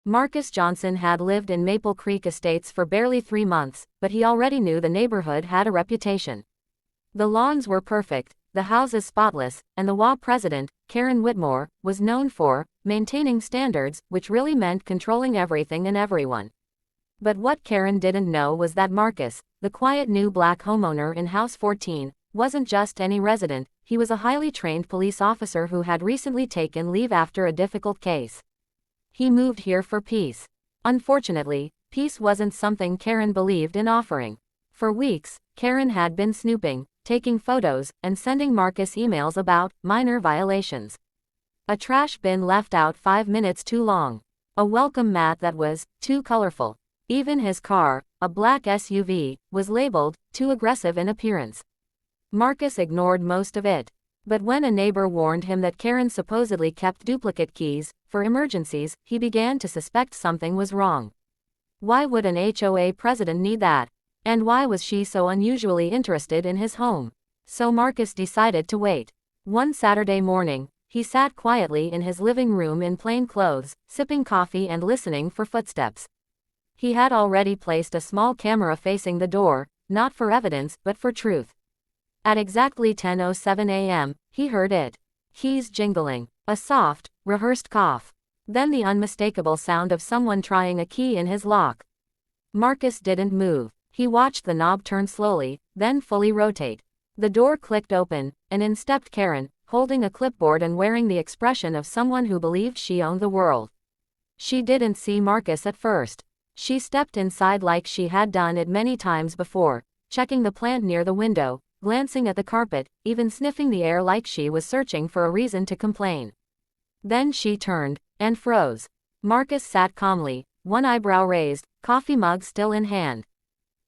Marcus Johnson had lived in Maple Creek Estates for barely 3 months, but he already knew the neighborhood had a reputation. The lawns were perfect, the houses spotless, and the WA president, Karen Whitmore, was known for maintaining standards, which really meant controlling everything and everyone. But what Karen didn't know was that Marcus, the quiet new black homeowner in House 14, wasn't just any resident. He was a highly trained police officer who had recently taken leave after a difficult case. He moved here for peace. Unfortunately, peace wasn't something Karen believed in offering. For weeks, Karen had been snooping, taking photos, and sending Marcus emails about minor violations. A trash bin left out 5 minutes too long. A welcome mat that was too colorful. Even his car, a black SUV, was labeled too aggressive in appearance. Marcus ignored most of it. But when a neighbor warned him that Karen supposedly kept duplicate keys for emergencies, he began to suspect something was wrong. Why would an HOA president need that? And why was she so unusually interested in his home? So Marcus decided to wait. One Saturday morning, he sat quietly in his living room in plain clothes, sipping coffee and listening for footsteps. He had already placed a small camera facing the door, not for evidence but for truth. At exactly 10:07 a.m., he heard it. Keys jingling. A soft, rehearsed cough. Then the unmistakable sound of someone trying a key in his lock. Marcus didn't move. He watched the knob turn slowly, then fully rotate. The door clicked open, and in stepped Karen, holding a clipboard and wearing the expression of someone who believed she owned the world. She didn't see Marcus at first. She stepped inside like she had done it many times before, checking the plant near the window, glancing at the carpet, even sniffing the air like she was searching for a reason to complain. Then she turned, and froze. Marcus sat calmly, one eyebrow raised, coffee mug still in hand.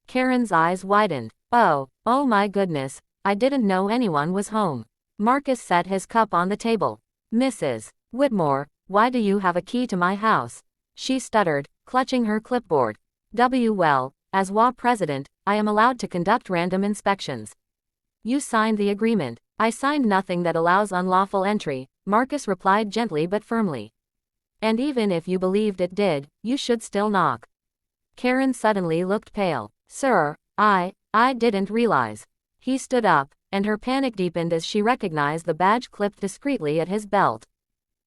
Karen's eyes widened. Oh my goodness, I didn't know anyone was home. Marcus set his cup on the table. Mrs. Whitmore, why do you have a key to my house? She stuttered, clutching her clipboard. Well, as WA president, I am allowed to conduct random inspections. You signed the agreement. I signed nothing that allows unlawful entry, Marcus replied gently but firmly. And even if you believed it did, you should still knock. Karen suddenly looked pale. Sir, I didn't realize. He stood up, and her panic deepened as she recognized the badge clipped discreetly at his belt.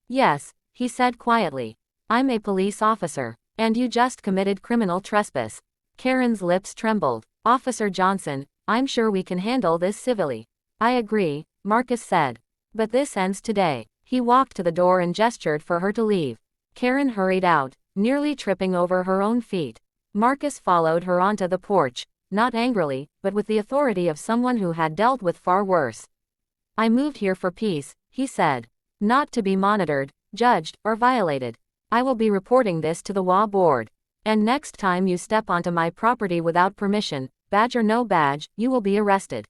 Yes, he said quietly. I'm a police officer, and you just committed criminal trespass. Karen's lips trembled. Officer Johnson, I'm sure we can handle this civilly. I agree, Marcus said. But this ends today. He walked to the door and gestured for her to leave. Karen hurried out, nearly tripping over her own feet. Marcus followed her onto the porch, not angrily, but with the authority of someone who had dealt with far worse. I moved here for peace, he said. Not to be monitored, judged, or violated. I will be reporting this to the WA board. And next time you step onto my property without permission, badge or no badge, you will be arrested.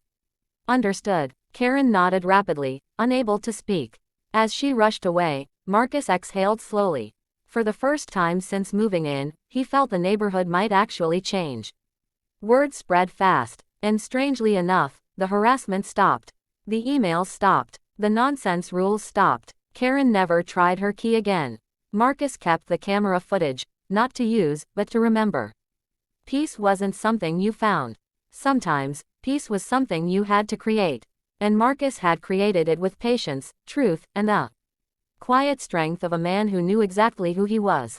Understood. Karen nodded rapidly, unable to speak. As she rushed away, Marcus exhaled slowly. For the first time since moving in, he felt the neighborhood might actually change. Word spread fast, and strangely enough, the harassment stopped. The emails stopped. The nonsense rules stopped. Karen never tried her key again. Marcus kept the camera footage, not to use, but to remember. Peace wasn't something you found. Sometimes, peace was something you had to create. And Marcus had created it with patience, truth, and the quiet strength of a man who knew exactly who he was.